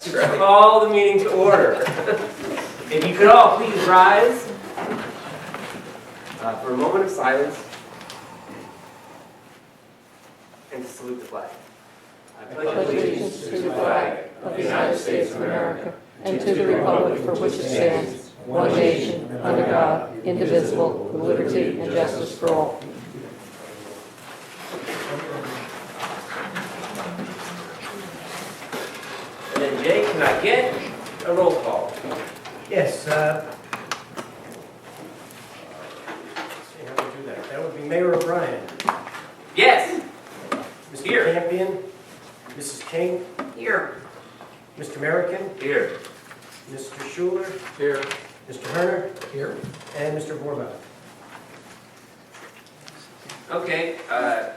Call the meeting to order. If you could all please rise for a moment of silence and to salute the flag. I pledge allegiance to the flag of the United States of America and to the republic for which it stands, one nation, under God, indivisible, with liberty and justice for all. And then Jay, can I get a roll call? Yes. Let's see how we do that. That would be Mayor O'Brien. Yes. Mr. Here. Campion. Mrs. King. Here. Mr. American. Here. Mr. Schuler. Here. Mr. Herner. Here. And Mr. Vorbach. Okay,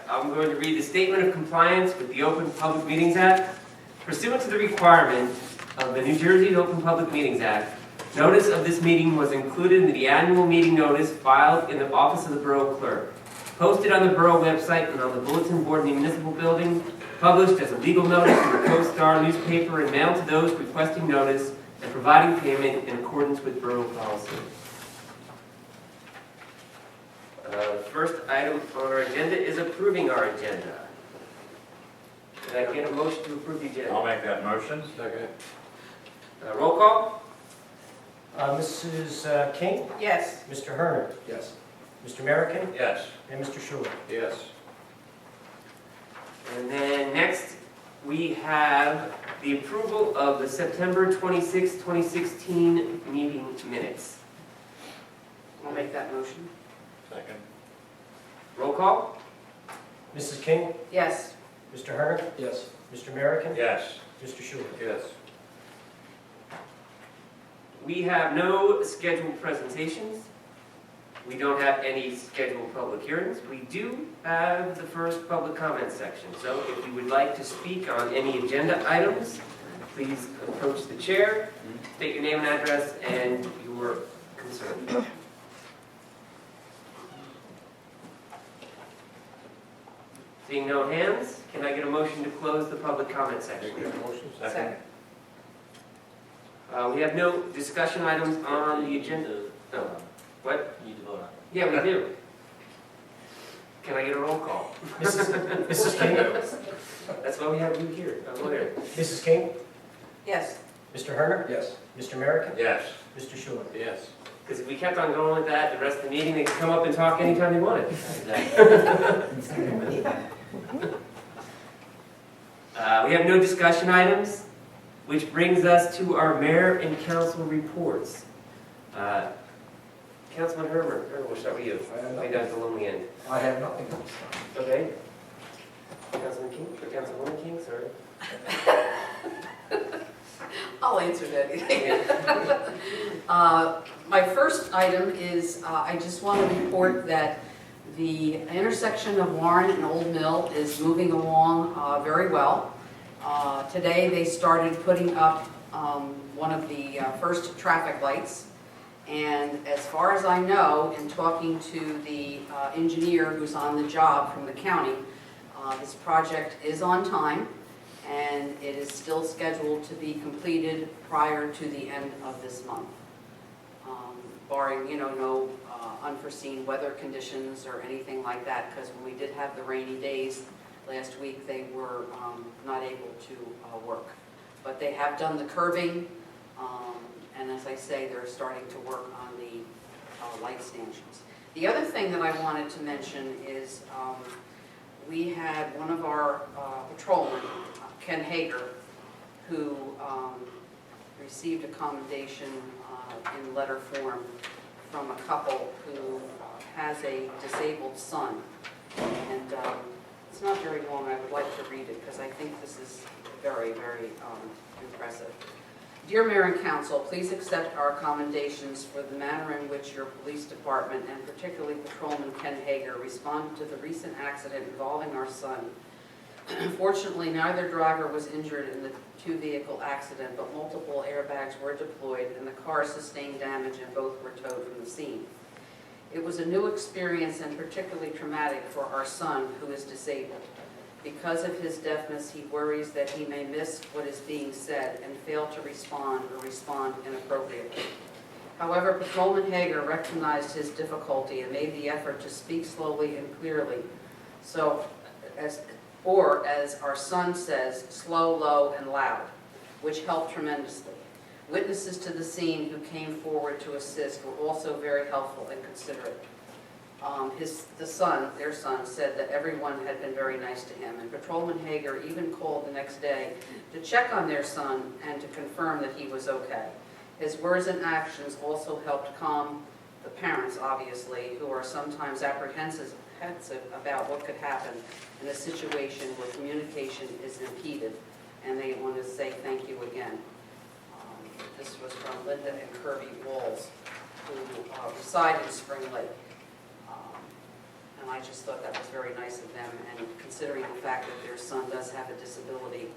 I'm going to read the Statement of Compliance with the Open Public Meetings Act. Pursuant to the requirement of the New Jersey Open Public Meetings Act, notice of this meeting was included in the annual meeting notice filed in the office of the Borough Clerk, posted on the Borough website and on the bulletin board in the municipal building, published as a legal notice in the Post-Star newspaper and mailed to those requesting notice and providing payment in accordance with Borough policy. The first item on our agenda is approving our agenda. Can I get a motion to approve the agenda? I'll make that motion. Second. Roll call? Mrs. King. Yes. Mr. Herner. Yes. Mr. American. Yes. And Mr. Schuler. Yes. And then next, we have the approval of the September 26, 2016 meeting minutes. I'll make that motion. Second. Roll call? Mrs. King. Yes. Mr. Herner. Yes. Mr. American. Yes. Mr. Schuler. Yes. We have no scheduled presentations. We don't have any scheduled public hearings. We do have the first public comment section. So if you would like to speak on any agenda items, please approach the chair, state your name and address, and your concern. Seeing no hands, can I get a motion to close the public comment section? Make that motion. Second. We have no discussion items on the agenda. No. What? You need to vote on it. Yeah, we do. Can I get a roll call? Mrs. King. That's why we have you here. Go ahead. Mrs. King. Yes. Mr. Herner. Yes. Mr. American. Yes. Mr. Schuler. Yes. Because if we kept on going with that, the rest of the meeting, they could come up and talk anytime they wanted. We have no discussion items, which brings us to our mayor and council reports. Councilman Herbert, we'll start with you. Way down to the lonely end. I have nothing else. Okay. Councilman King, or Councilwoman King, sorry. I'll answer that. My first item is I just want to report that the intersection of Warren and Old Mill is moving along very well. Today they started putting up one of the first traffic lights. And as far as I know, in talking to the engineer who's on the job from the county, this project is on time and it is still scheduled to be completed prior to the end of this month. Barring, no unforeseen weather conditions or anything like that, because when we did have the rainy days last week, they were not able to work. But they have done the curbing, and as I say, they're starting to work on the light stanchions. The other thing that I wanted to mention is we had one of our patrolmen, Ken Hager, who received a commendation in letter form from a couple who has a disabled son. And it's not very long. I would like to read it because I think this is very, very impressive. Dear Mayor and Council, please accept our commendations for the manner in which your police department, and particularly Patrolman Ken Hager, responded to the recent accident involving our son. Fortunately, neither driver was injured in the two-vehicle accident, but multiple airbags were deployed and the car sustained damage and both were towed from the scene. It was a new experience and particularly traumatic for our son, who is disabled. Because of his deafness, he worries that he may miss what is being said and fail to respond or respond inappropriately. However, Patrolman Hager recognized his difficulty and made the effort to speak slowly and clearly. As our son says, slow, low, and loud, which helped tremendously. Witnesses to the scene who came forward to assist were also very helpful and considerate. Their son, said that everyone had been very nice to him, and Patrolman Hager even called the next day to check on their son and to confirm that he was okay. His words and actions also helped calm the parents, obviously, who are sometimes apprehensive about what could happen in a situation where communication is impeded, and they want to say thank you again. This was from Linda and Kirby Walls, who reside in Spring Lake. And I just thought that was very nice of them, and considering the fact that their son does have a disability,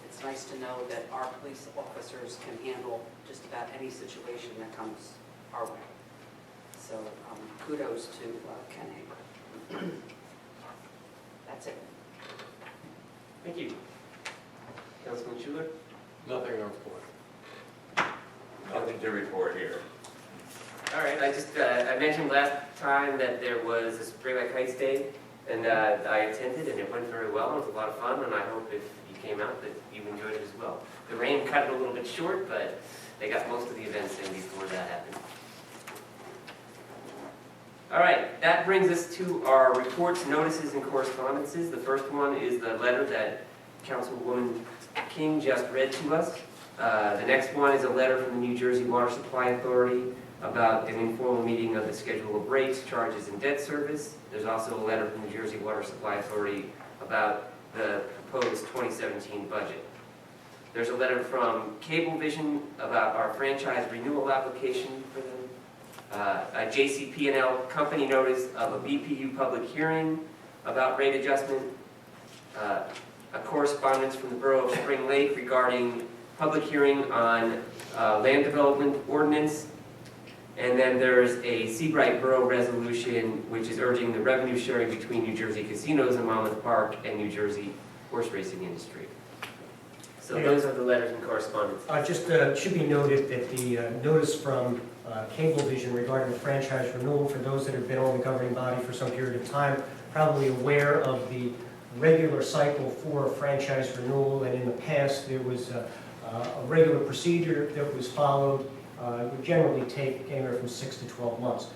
it's nice to know that our police officers can handle just about any situation that comes our way. So kudos to Ken Hager. That's it. Thank you. Councilman Schuler? Nothing to report. Nothing to report here. All right, I mentioned last time that there was a Spring Lake Heights Day, and I attended, and it went very well. It was a lot of fun, and I hope if you came out that you enjoyed it as well. The rain cut it a little bit short, but they got most of the events in before that happened. All right, that brings us to our reports, notices, and correspondences. The first one is the letter that Councilwoman King just read to us. The next one is a letter from the New Jersey Water Supply Authority about an informal meeting of the schedule of rates, charges, and debt service. There's also a letter from the New Jersey Water Supply Authority about the proposed 2017 budget. There's a letter from Cablevision about our franchise renewal application for them. A JCP&L company notice of a BPU public hearing about rate adjustment. A correspondence from the Borough of Spring Lake regarding public hearing on land development ordinance. And then there's a Seabright Borough resolution which is urging the revenue sharing between New Jersey casinos in Monmouth Park and New Jersey horse racing industry. So those are the letters and correspondence. Just should be noted that the notice from Cablevision regarding the franchise renewal, for those that have been on the governing body for some period of time, probably aware of the regular cycle for franchise renewal, and in the past there was a regular procedure that was followed. It would generally take anywhere from 6 to 12 months.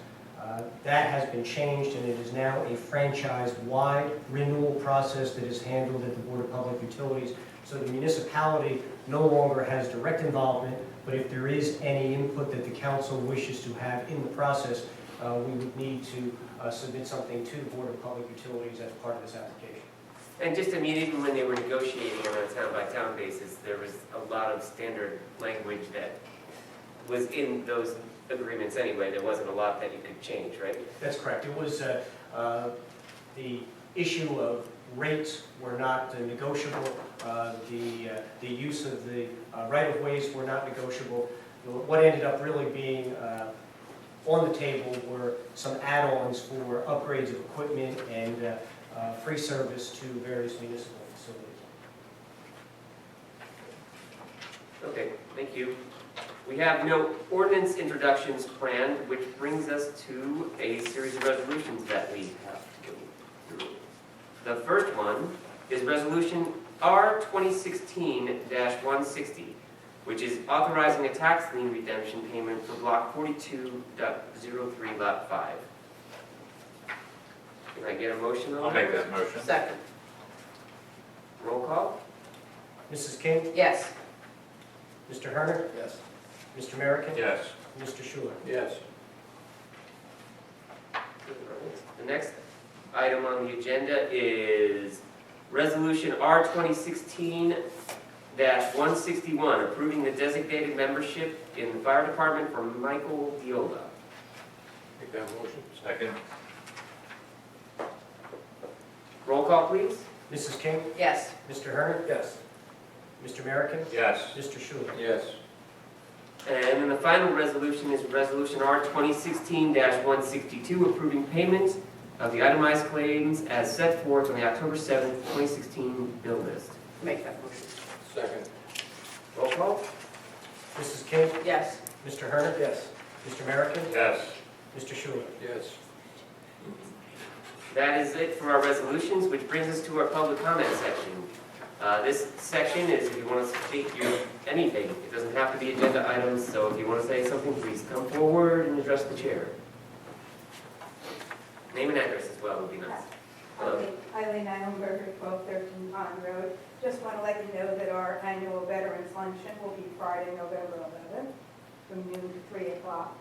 That has been changed, and it is now a franchise-wide renewal process that is handled at the Board of Public Utilities. So the municipality no longer has direct involvement, but if there is any input that the council wishes to have in the process, we would need to submit something to the Board of Public Utilities as part of this application. And just immediately when they were negotiating on a town-by-town basis, there was a lot of standard language that was in those agreements anyway. There wasn't a lot that you could change, right? That's correct. It was the issue of rates were not negotiable. The use of the right-of-ways were not negotiable. What ended up really being on the table were some add-ons for upgrades of equipment and free service to various municipal facilities. Okay, thank you. We have no ordinance introductions planned, which brings us to a series of resolutions that we have to go through. The first one is Resolution R 2016-160, which is authorizing a tax lien redemption payment for Block 42.03, Lot 5. Can I get a motion on that? I'll make that motion. Second. Roll call? Mrs. King? Yes. Mr. Herner? Yes. Mr. Merrickin? Yes. Mr. Schuler? Yes. The next item on the agenda is Resolution R 2016-161, approving the designated membership in the fire department for Michael Diola. Make that motion. Second. Roll call, please. Mrs. King? Yes. Mr. Herner? Yes. Mr. Merrickin? Yes. Mr. Schuler? Yes. And then the final resolution is Resolution R 2016-162, approving payments of the itemized claims as set forth on the October 7th, 2016 bill list. Make that motion. Second. Roll call? Mrs. King, Yes. Mr. Herner, Yes. Mr. Merricka, Yes. Mr. Schuler. Yes. That is it for our resolutions, which brings us to our public comment section. This section is if you want to speak anything. It doesn't have to be agenda items, so if you want to say something, please come forward and address the chair. Name and address as well would be nice. Hello. Eileen Eilenberger, 1213 Pond Road. Just want to let you know that our annual Veterans Luncheon will be Friday, November 11th, from noon to 3 o'clock.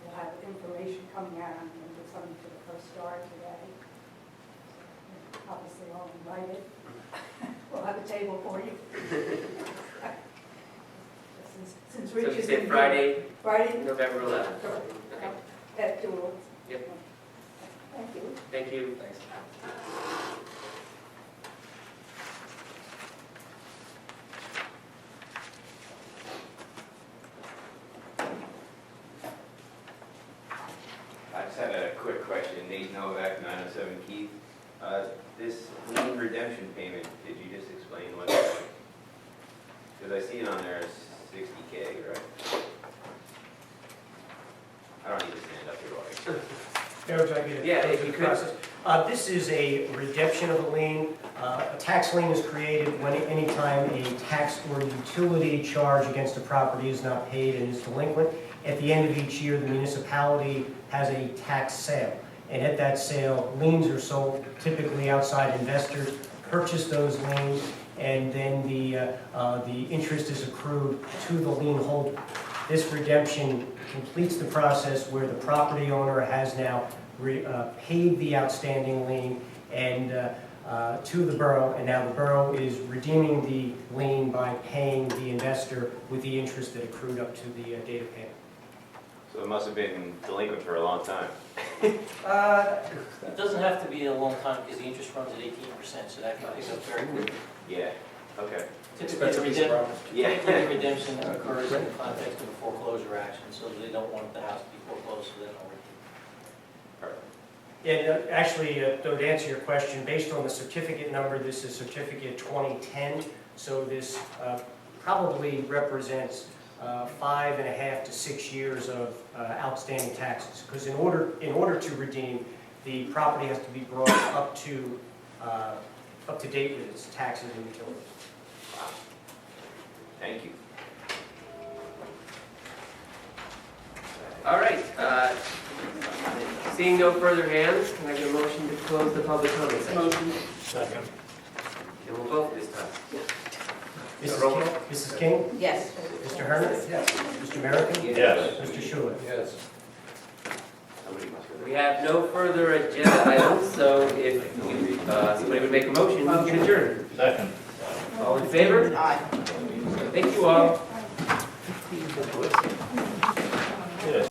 We'll have information coming out on something to the First Star today. Obviously, all invited. We'll have a table for you. Since So Rich you is said in Friday, Friday, November 11th. correct, Okay, at 2. Yep. Thank you. thank you. I just had a quick question. Nate Novak, 907 Keith. This lien redemption payment, did you just explain what that is? Because I see it on there as 60K, right? I don't need to stand up here, do I? Mayor, would you like me to Yeah, go if through you the could. process? This is a redemption of a lien. A tax lien is created when anytime a tax or utility charge against a property is not paid and is delinquent. At the end of each year, the municipality has a tax sale. And at that sale, liens are sold, typically outside investors purchase those liens, and then the interest is accrued to the lien holder. This redemption completes the process where the property owner has now paid the outstanding lien and to the borough, and now the borough is redeeming the lien by paying the investor with the interest that accrued up to the date of payment. So it must have been delinquent for a long time. It doesn't have to be a long time because the interest runs at 18%, so that can pick up very quickly. Yeah, okay. Typically, Yeah. the redemption occurs in the context of a foreclosure action, so they don't want the house to be foreclosed, so they don't redeem. And actually, though, to answer your question, based on the certificate number, this is certificate 2010, so this probably represents 5.5 to 6 years of outstanding taxes. Because in order to redeem, the property has to be brought up to date with its taxes and utilities. Wow. Thank you. All right, seeing no further hands, can I get a motion to close the public comment section? Motion. Second. And we'll vote this time. Mrs. King? Yes. Mr. Herman? Yes. Mr. Merricka? Yes. Mr. Schuler? Yes. Somebody must have. We have no further agenda items, so if somebody would make a motion, we can adjourn. Second. All in favor? Aye. Thank you all.